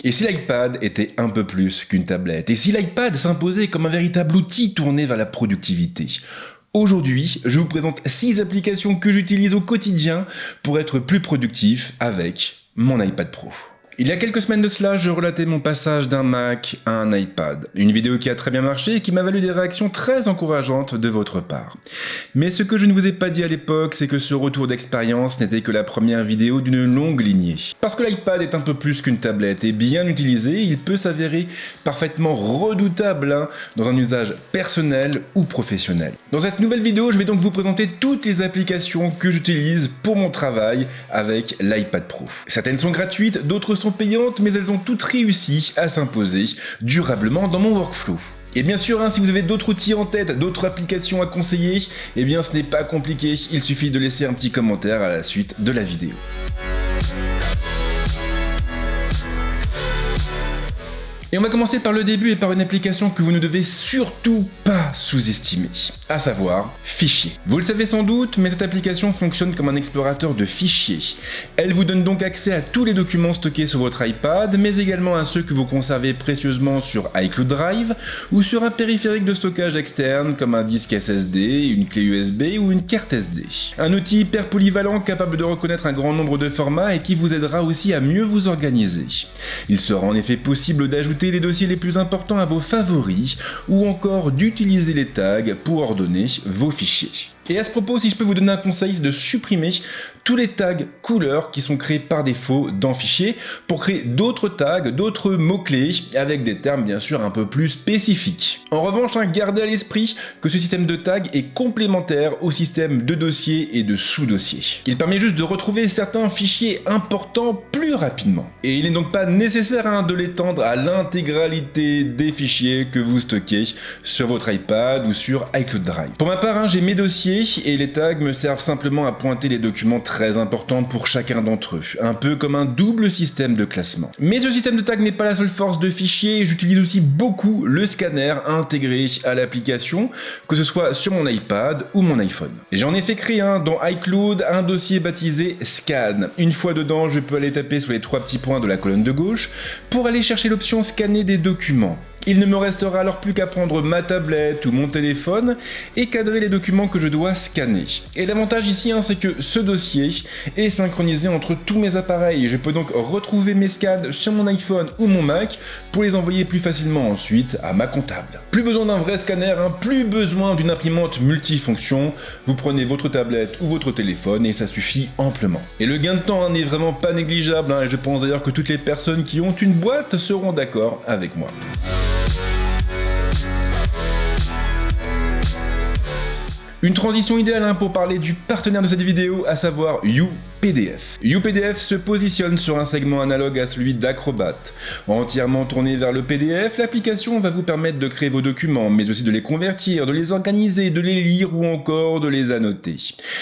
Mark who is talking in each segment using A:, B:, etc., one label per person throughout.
A: Et si l'iPad était un peu plus qu'une tablette? Et si l'iPad s'imposait comme un véritable outil tourné vers la productivité? Aujourd'hui, je vous présente 6 applications que j'utilise au quotidien pour être plus productif avec mon iPad Pro. Il y a quelques semaines de cela, je relatais mon passage d'un Mac à un iPad. Une vidéo qui a très bien marché et qui m'a valu des réactions très encourageantes de votre part. Mais ce que je ne vous ai pas dit à l'époque, c'est que ce retour d'expérience n'était que la première vidéo d'une longue lignée. Parce que l'iPad est un peu plus qu'une tablette et bien utilisé, il peut s'avérer parfaitement redoutable dans un usage personnel ou professionnel. Dans cette nouvelle vidéo, je vais donc vous présenter toutes les applications que j'utilise pour mon travail avec l'iPad Pro. Certaines sont gratuites, d'autres sont payantes, mais elles ont toutes réussi à s'imposer durablement dans mon workflow. Et bien sûr, si vous avez d'autres outils en tête, d'autres applications à conseiller, eh bien ce n'est pas compliqué, il suffit de laisser un petit commentaire à la suite de la vidéo. Et on va commencer par le début et par une application que vous ne devez surtout pas sous-estimer, à savoir Fichier. Vous le savez sans doute, mais cette application fonctionne comme un explorateur de fichiers. Elle vous donne donc accès à tous les documents stockés sur votre iPad, mais également à ceux que vous conservez précieusement sur iCloud Drive ou sur un périphérique de stockage externe comme un disque SSD, une clé USB ou une carte SD. Un outil hyper polyvalent capable de reconnaître un grand nombre de formats et qui vous aidera aussi à mieux vous organiser. Il sera en effet possible d'ajouter les dossiers les plus importants à vos favoris ou encore d'utiliser les tags pour ordonner vos fichiers. Et à ce propos, si je peux vous donner un conseil, c'est de supprimer tous les tags couleurs qui sont créés par défaut dans Fichier pour créer d'autres tags, d'autres mots-clés avec des termes bien sûr un peu plus spécifiques. En revanche, gardez à l'esprit que ce système de tags est complémentaire au système de dossiers et de sous-dossiers. Il permet juste de retrouver certains fichiers importants plus rapidement. Et il n'est donc pas nécessaire de l'étendre à l'intégralité des fichiers que vous stockez sur votre iPad ou sur iCloud Drive. Pour ma part, j'ai mes dossiers et les tags me servent simplement à pointer les documents très importants pour chacun d'entre eux, un peu comme un double système de classement. Mais ce système de tags n'est pas la seule force de Fichier, j'utilise aussi beaucoup le scanner intégré à l'application, que ce soit sur mon iPad ou mon iPhone. J'ai en effet créé dans iCloud un dossier baptisé Scan. Une fois dedans, je peux aller taper sur les 3 petits points de la colonne de gauche pour aller chercher l'option scanner des documents. Il ne me restera alors plus qu'à prendre ma tablette ou mon téléphone et cadrer les documents que je dois scanner. Et l'avantage ici, c'est que ce dossier est synchronisé entre tous mes appareils. Je peux donc retrouver mes scans sur mon iPhone ou mon Mac pour les envoyer plus facilement ensuite à ma comptable. Plus besoin d'un vrai scanner, plus besoin d'une imprimante multifonction. Vous prenez votre tablette ou votre téléphone et ça suffit amplement. Et le gain de temps n'est vraiment pas négligeable et je pense d'ailleurs que toutes les personnes qui ont une boîte seront d'accord avec moi. Une transition idéale pour parler du partenaire de cette vidéo, à savoir YouPDF. YouPDF se positionne sur un segment analogue à celui d'Acrobat. Entièrement tourné vers le PDF, l'application va vous permettre de créer vos documents, mais aussi de les convertir, de les organiser, de les lire ou encore de les annoter.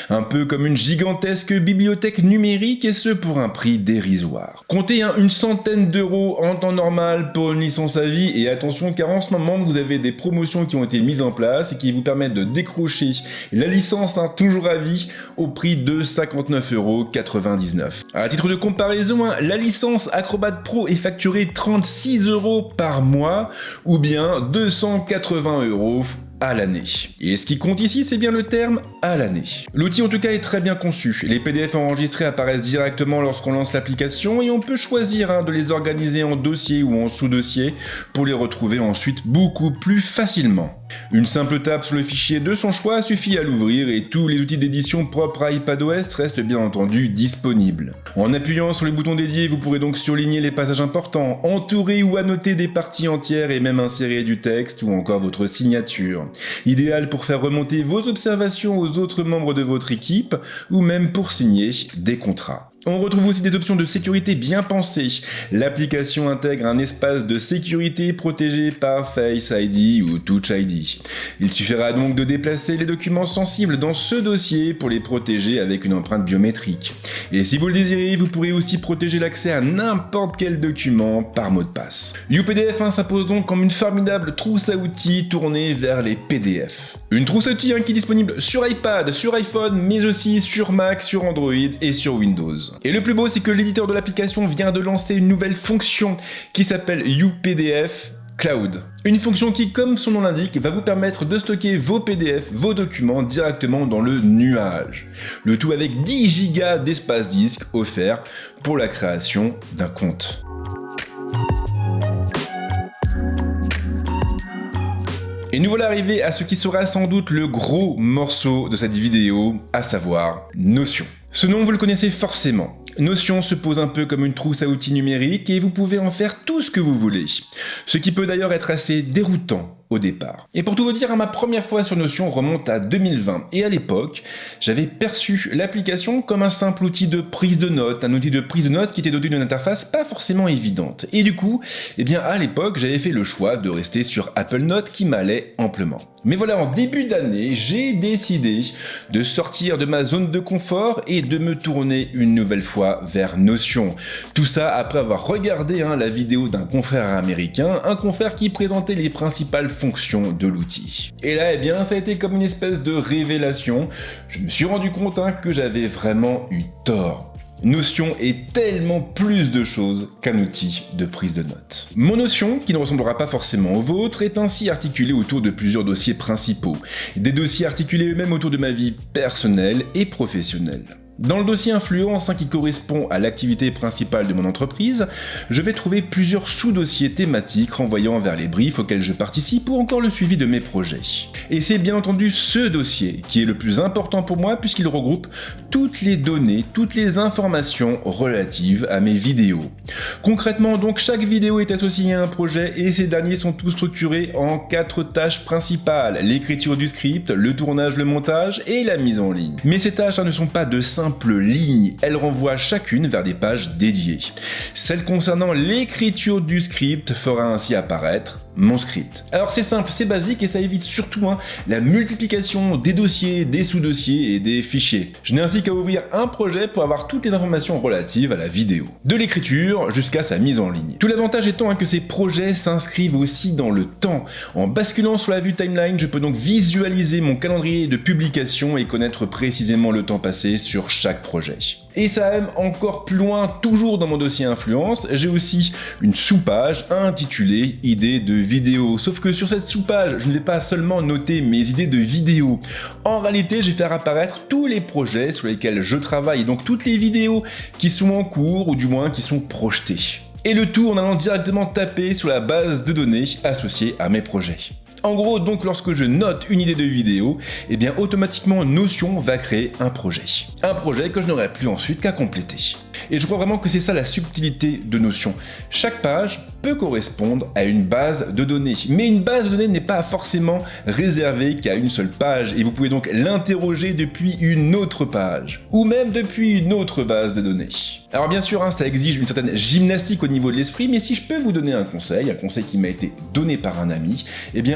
A: Un peu comme une gigantesque bibliothèque numérique et ce pour un prix dérisoire. Comptez une centaine d'euros en temps normal pour une licence à vie et attention car en ce moment vous avez des promotions qui ont été mises en place et qui vous permettent de décrocher la licence toujours à vie au prix de 59,99 €. À titre de comparaison, la licence Acrobat Pro est facturée 36 € par mois ou bien 280 € à l'année. Et ce qui compte ici, c'est bien le terme à l'année. L'outil en tout cas est très bien conçu. Les PDF enregistrés apparaissent directement lorsqu'on lance l'application et on peut choisir de les organiser en dossiers ou en sous-dossiers pour les retrouver ensuite beaucoup plus facilement. Une simple tape sur le fichier de son choix suffit à l'ouvrir et tous les outils d'édition propres à iPadOS restent bien entendu disponibles. En appuyant sur le bouton dédié, vous pourrez donc surligner les passages importants, entourer ou annoter des parties entières et même insérer du texte ou encore votre signature. Idéal pour faire remonter vos observations aux autres membres de votre équipe ou même pour signer des contrats. On retrouve aussi des options de sécurité bien pensées. L'application intègre un espace de sécurité protégé par Face ID ou Touch ID. Il suffira donc de déplacer les documents sensibles dans ce dossier pour les protéger avec une empreinte biométrique. Et si vous le désirez, vous pourrez aussi protéger l'accès à n'importe quel document par mot de passe. YouPDF s'impose donc comme une formidable trousse à outils tournée vers les PDF. Une trousse à outils qui est disponible sur iPad, sur iPhone, mais aussi sur Mac, sur Android et sur Windows. chose. Et le plus beau, c'est que l'éditeur de l'application vient de lancer une nouvelle fonction qui s'appelle UPDF Cloud. Une fonction qui, comme son nom l'indique, va vous permettre de stocker vos PDF, vos documents directement dans le nuage. Le tout avec 10 Go d'espace disque offert pour la création d'un compte. Et nous voilà arrivés à ce qui sera sans doute le gros morceau de cette vidéo, à savoir Notion. Ce nom, vous le connaissez forcément. Notion se pose un peu comme une trousse à outils numérique et vous pouvez en faire tout ce que vous voulez. Ce qui peut d'ailleurs être assez déroutant au départ. Et pour tout vous dire, ma première fois sur Notion remonte à 2020. Et à l'époque, j'avais perçu l'application comme un simple outil de prise de notes, un outil de prise de notes qui était doté d'une interface pas forcément évidente. Et du coup, à l'époque, j'avais fait le choix de rester sur Apple Notes qui m'allait amplement. Mais voilà, en début d'année, j'ai décidé de sortir de ma zone de confort et de me tourner une nouvelle fois vers Notion. Tout ça après avoir regardé la vidéo d'un confrère américain, un confrère qui présentait les principales fonctions de l'outil. Et là, ça a été comme une espèce de révélation. Je me suis rendu compte que j'avais vraiment eu tort. Notion est tellement plus de choses qu'un outil de prise de notes. Mon Notion, qui ne ressemblera pas forcément au vôtre, est ainsi articulé autour de plusieurs dossiers principaux. Des dossiers articulés eux-mêmes autour de ma vie personnelle et professionnelle. Dans le dossier influence qui correspond à l'activité principale de mon entreprise, je vais trouver plusieurs sous-dossiers thématiques renvoyant vers les briefs auxquels je participe ou encore le suivi de mes projets. Et c'est bien entendu ce dossier qui est le plus important pour moi puisqu'il regroupe toutes les données, toutes les informations relatives à mes vidéos. Concrètement donc, chaque vidéo est associée à un projet et ces derniers sont tous structurés en 4 tâches principales: l'écriture du script, le tournage, le montage et la mise en ligne. Mais ces tâches ne sont pas de simples lignes, elles renvoient chacune vers des pages dédiées. Celle concernant l'écriture du script fera ainsi apparaître mon script. Alors c'est simple, c'est basique et ça évite surtout la multiplication des dossiers, des sous-dossiers et des fichiers. Je n'ai ainsi qu'à ouvrir un projet pour avoir toutes les informations relatives à la vidéo. De l'écriture jusqu'à sa mise en ligne. Tout l'avantage étant que ces projets s'inscrivent aussi dans le temps. En basculant sur la vue timeline, je peux donc visualiser mon calendrier de publication et connaître précisément le temps passé sur chaque projet. Et ça aime encore plus loin, toujours dans mon dossier influence, j'ai aussi une sous-page intitulée idées de vidéo. Sauf que sur cette sous-page, je ne vais pas seulement noter mes idées de vidéo. En réalité, je vais faire apparaître tous les projets sur lesquels je travaille, donc toutes les vidéos qui sont en cours ou du moins qui sont projetées. Et le tout en allant directement taper sur la base de données associée à mes projets. En gros, donc, lorsque je note une idée de vidéo, automatiquement Notion va créer un projet. Un projet que je n'aurai plus ensuite qu'à compléter. Et je crois vraiment que c'est ça la subtilité de Notion. Chaque page peut correspondre à une base de données. Mais une base de données n'est pas forcément réservée qu'à une seule page. Et vous pouvez donc l'interroger depuis une autre page. Ou même depuis une autre base de données. Alors bien sûr, ça exige une certaine gymnastique au niveau de l'esprit, mais si je peux vous donner un conseil qui m'a été donné par un ami,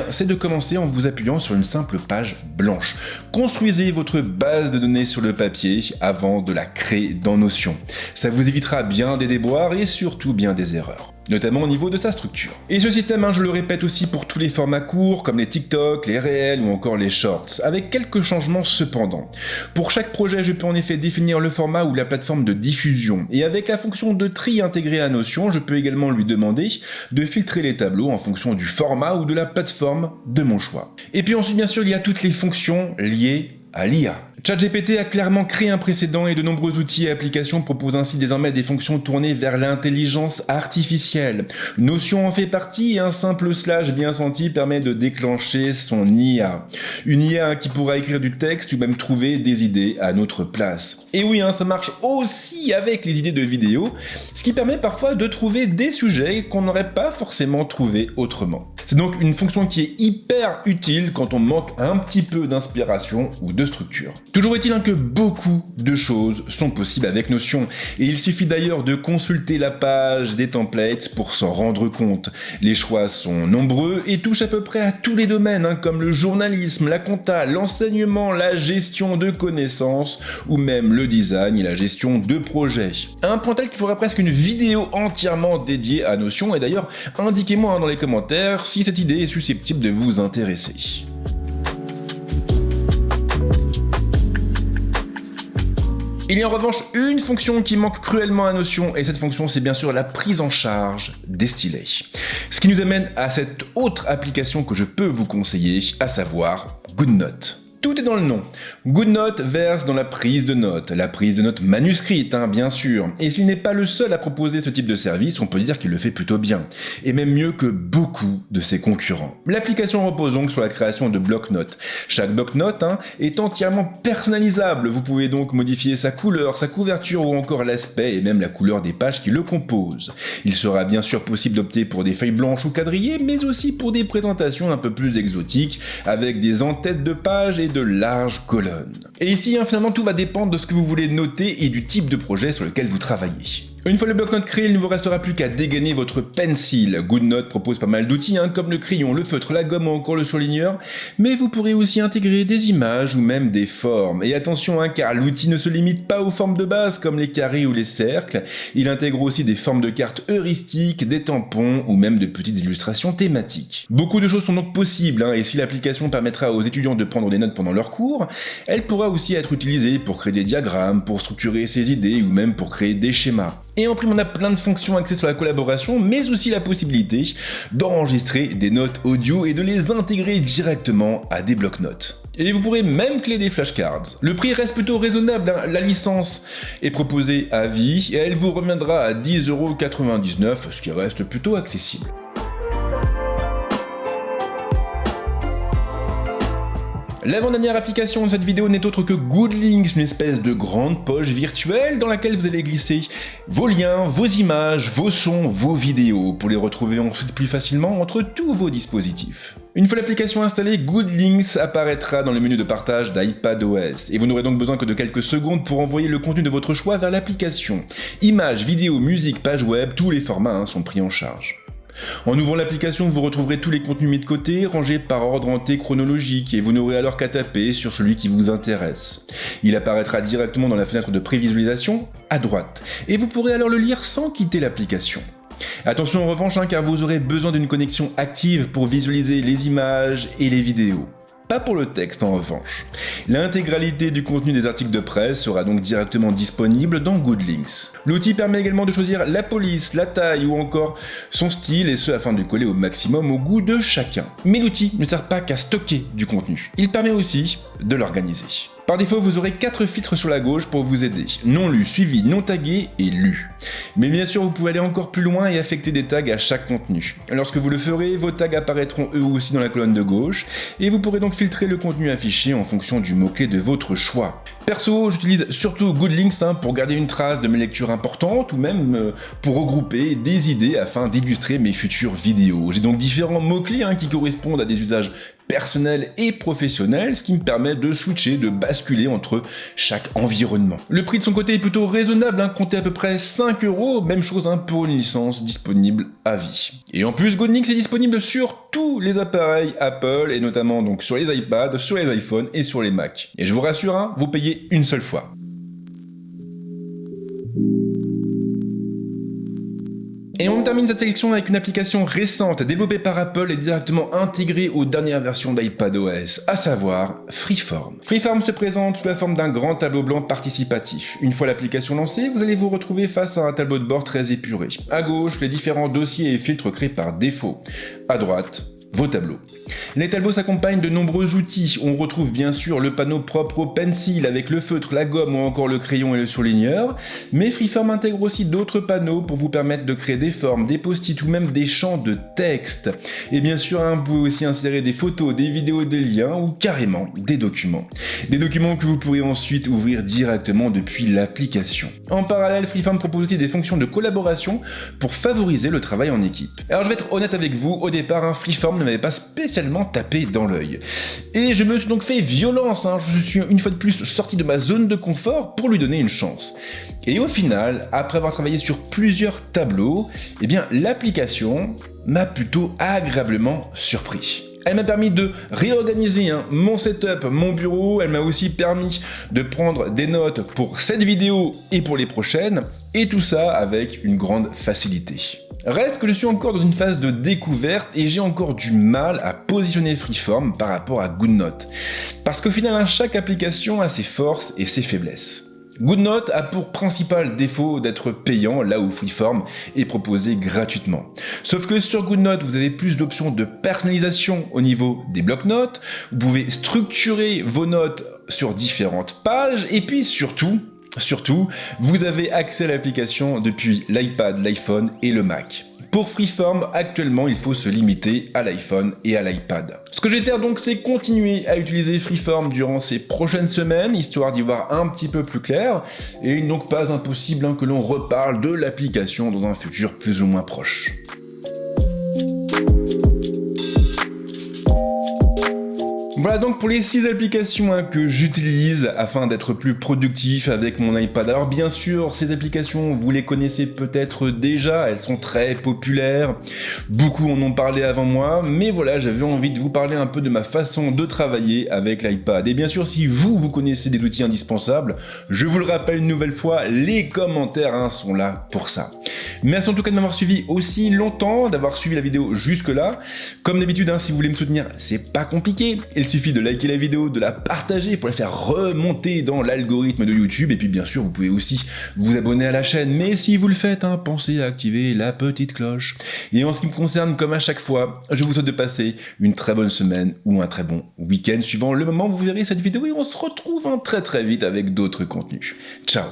A: c'est de commencer en vous appuyant sur une simple page blanche. Construisez votre base de données sur le papier avant de la créer dans Notion. Ça vous évitera bien des déboires et surtout bien des erreurs. Notamment au niveau de sa structure. Et ce système, je le répète aussi pour tous les formats courts, comme les TikTok, les réels ou encore les shorts, avec quelques changements cependant. Pour chaque projet, je peux en effet définir le format ou la plateforme de diffusion, et avec la fonction de tri intégrée à Notion, je peux également lui demander de filtrer les tableaux en fonction du format ou de la plateforme de mon choix. Et puis ensuite, bien sûr, il y a toutes les fonctions liées à l'IA. ChatGPT a clairement créé un précédent et de nombreux outils et applications proposent ainsi désormais des fonctions tournées vers l'intelligence artificielle. Notion en fait partie et un simple slash bien senti permet de déclencher son IA. Une IA qui pourra écrire du texte ou même trouver des idées à notre place. Et oui, ça marche aussi avec les idées de vidéo, ce qui permet parfois de trouver des sujets qu'on n'aurait pas forcément trouvé autrement. C'est donc une fonction qui est hyper utile quand on manque un petit peu d'inspiration ou de structure. Toujours est-il que beaucoup de choses sont possibles avec Notion, et il suffit d'ailleurs de consulter la page des templates pour s'en rendre compte. Les choix sont nombreux et touchent à peu près à tous les domaines, comme le journalisme, la compta, l'enseignement, la gestion de connaissances, ou même le design et la gestion de projets. À un point tel qu'il faudrait presque une vidéo entièrement dédiée à Notion, et d'ailleurs, indiquez-moi dans les commentaires si cette idée est susceptible de vous intéresser. Il y a en revanche une fonction qui manque cruellement à Notion, et cette fonction c'est bien sûr la prise en charge des stylets. Ce qui nous amène à cette autre application que je peux vous conseiller, à savoir GoodNote. Tout est dans le nom. GoodNote verse dans la prise de notes manuscrite, bien sûr. Et s'il n'est pas le seul à proposer ce type de service, on peut dire qu'il le fait plutôt bien. Et même mieux que beaucoup de ses concurrents. L'application repose donc sur la création de bloc-notes. Chaque bloc-notes est entièrement personnalisable. Vous pouvez donc modifier sa couleur, sa couverture ou encore l'aspect et même la couleur des pages qui le composent. Il sera bien sûr possible d'opter pour des feuilles blanches ou quadrillées, mais aussi pour des présentations un peu plus exotiques, avec des en-têtes de pages et de larges colonnes. Et ici, finalement, tout va dépendre de ce que vous voulez noter et du type de projet sur lequel vous travaillez. Une fois le bloc-notes créé, il ne vous restera plus qu'à dégainer votre pencil. GoodNote propose pas mal d'outils, comme le crayon, le feutre, la gomme ou encore le surligneur, mais vous pourrez aussi intégrer des images ou même des formes. Et attention, car l'outil ne se limite pas aux formes de base comme les carrés ou les cercles, il intègre aussi des formes de cartes heuristiques, des tampons ou même de petites illustrations thématiques. Beaucoup de choses sont donc possibles, et si l'application permettra aux étudiants de prendre des notes pendant leur cours, elle pourra aussi être utilisée pour créer des diagrammes, pour structurer ses idées ou même pour créer des schémas. Et en prime, on a plein de fonctions axées sur la collaboration, mais aussi la possibilité d'enregistrer des notes audio et de les intégrer directement à des blocs-notes. Et vous pourrez même créer des flashcards. Le prix reste plutôt raisonnable, la licence est proposée à vie et elle vous reviendra à 10,99 €, ce qui reste plutôt accessible. L'avant-dernière application de cette vidéo n'est autre que GoodLinks, une espèce de grande poche virtuelle dans laquelle vous allez glisser vos liens, vos images, vos sons, vos vidéos, pour les retrouver ensuite plus facilement entre tous vos dispositifs. Une fois l'application installée, GoodLinks apparaîtra dans le menu de partage d'iPadOS, et vous n'aurez donc besoin que de quelques secondes pour envoyer le contenu de votre choix vers l'application. Images, vidéos, musique, page web, tous les formats sont pris en charge. En ouvrant l'application, vous retrouverez tous les contenus mis de côté, rangés par ordre en T chronologique, et vous n'aurez alors qu'à taper sur celui qui vous intéresse. Il apparaîtra directement dans la fenêtre de prévisualisation, à droite, et vous pourrez alors le lire sans quitter l'application. Attention en revanche, car vous aurez besoin d'une connexion active pour visualiser les images et les vidéos. Pas pour le texte en revanche. L'intégralité du contenu des articles de presse sera donc directement disponible dans GoodLinks. L'outil permet également de choisir la police, la taille ou encore son style, et ce afin de coller au maximum au goût de chacun. Mais l'outil ne sert pas qu'à stocker du contenu, il permet aussi de l'organiser. Par défaut, vous aurez 4 filtres sur la gauche pour vous aider. Non lu, suivi, non tagué et lu. Mais bien sûr, vous pouvez aller encore plus loin et affecter des tags à chaque contenu. Lorsque vous le ferez, vos tags apparaîtront eux aussi dans la colonne de gauche, et vous pourrez donc filtrer le contenu affiché en fonction du mot-clé de votre choix. Perso, j'utilise surtout GoodLinks pour garder une trace de mes lectures importantes ou même pour regrouper des idées afin d'illustrer mes futures vidéos. J'ai donc différents mots-clés qui correspondent à des usages personnel et professionnel, ce qui me permet de switcher, de basculer entre chaque environnement. Le prix de son côté est plutôt raisonnable, comptez à peu près 5 €, même chose pour une licence disponible à vie. Et en plus, GoodLinks est disponible sur tous les appareils Apple, et notamment donc sur les iPads, sur les iPhones et sur les Mac. Et je vous rassure, vous payez une seule fois. Et on termine cette sélection avec une application récente développée par Apple et directement intégrée aux dernières versions d'iPadOS, à savoir Freeform. Freeform se présente sous la forme d'un grand tableau blanc participatif. Une fois l'application lancée, vous allez vous retrouver face à un tableau de bord très épuré. À gauche, les différents dossiers et filtres créés par défaut. À droite, vos tableaux. Les tableaux s'accompagnent de nombreux outils. On retrouve bien sûr le panneau propre au pencil avec le feutre, la gomme ou encore le crayon et le surligneur, mais Freeform intègre aussi d'autres panneaux pour vous permettre de créer des formes, des post-it ou même des champs de texte. Et bien sûr, vous pouvez aussi insérer des photos, des vidéos, des liens ou carrément des documents. Des documents que vous pourrez ensuite ouvrir directement depuis l'application. En parallèle, Freeform propose aussi des fonctions de collaboration pour favoriser le travail en équipe. Alors je vais être honnête avec vous, au départ, Freeform ne m'avait pas spécialement tapé dans l'œil. Et je me suis donc fait violence, je suis une fois de plus sorti de ma zone de confort pour lui donner une chance. Et au final, après avoir travaillé sur plusieurs tableaux, l'application m'a plutôt agréablement surpris. Elle m'a permis de réorganiser mon setup, mon bureau, elle m'a aussi permis de prendre des notes pour cette vidéo et pour les prochaines, et tout ça avec une grande facilité. Reste que je suis encore dans une phase de découverte et j'ai encore du mal à positionner Freeform par rapport à GoodNote. Parce qu'au final, chaque application a ses forces et ses faiblesses. GoodNote a pour principal défaut d'être payant, là où Freeform est proposé gratuitement. Sauf que sur GoodNote, vous avez plus d'options de personnalisation au niveau des blocs-notes, vous pouvez structurer vos notes sur différentes pages, et puis surtout, vous avez accès à l'application depuis l'iPad, l'iPhone et le Mac. Pour Freeform, actuellement, il faut se limiter à l'iPhone et à l'iPad. Ce que je vais faire donc, c'est continuer à utiliser Freeform durant ces prochaines semaines, histoire d'y voir un petit peu plus clair, et il n'est donc pas impossible que l'on reparle de l'application dans un futur plus ou moins proche. Voilà donc pour les 6 applications que j'utilise afin d'être plus productif avec mon iPad. Alors bien sûr, ces applications, vous les connaissez peut-être déjà, elles sont très populaires, beaucoup en ont parlé avant moi, mais voilà, j'avais envie de vous parler un peu de ma façon de travailler avec l'iPad. Et bien sûr, si vous connaissez des outils indispensables, je vous le rappelle une nouvelle fois, les commentaires sont là pour ça. Merci en tout cas de m'avoir suivi aussi longtemps, d'avoir suivi la vidéo jusque-là. Comme d'habitude, si vous voulez me soutenir, c'est pas compliqué. Il suffit de liker la vidéo, de la partager pour la faire remonter dans l'algorithme de YouTube. Et puis bien sûr, vous pouvez aussi vous abonner à la chaîne. Mais si vous le faites, pensez à activer la petite cloche. Et en ce qui me concerne, comme à chaque fois, je vous souhaite de passer une très bonne semaine ou un très bon week-end, suivant le moment où vous verrez cette vidéo. Et on se retrouve très vite avec d'autres contenus. Ciao!